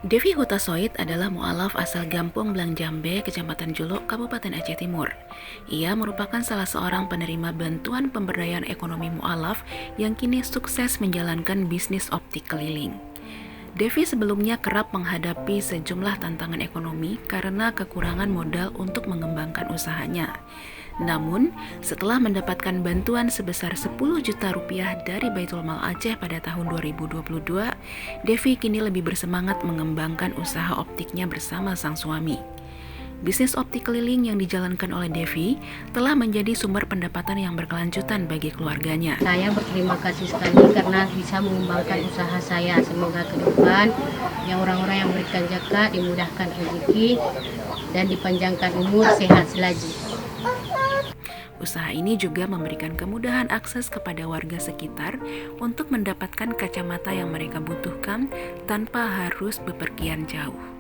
Devi Hutasoit adalah mu'alaf asal Gampung Blangjambe, Kecamatan Juluk, Kabupaten Aceh Timur. Ia merupakan salah seorang penerima bantuan pemberdayaan ekonomi mu'alaf yang kini sukses menjalankan bisnis optik keliling. Devi sebelumnya kerap menghadapi sejumlah tantangan ekonomi karena kekurangan modal untuk mengembangkan usahanya. Namun, setelah mendapatkan bantuan sebesar 10 juta rupiah dari Baitul Mal Aceh pada tahun 2022, Devi kini lebih bersemangat mengembangkan usaha optiknya bersama sang suami. Bisnis optik keliling yang dijalankan oleh Devi telah menjadi sumber pendapatan yang berkelanjutan bagi keluarganya. Saya berterima kasih sekali karena bisa mengembangkan usaha saya. Semoga ke depan yang orang-orang yang berikan zakat dimudahkan rezeki dan dipanjangkan umur, sehat selagi. Usaha ini juga memberikan kemudahan akses kepada warga sekitar untuk mendapatkan kacamata yang mereka butuhkan tanpa harus bepergian jauh.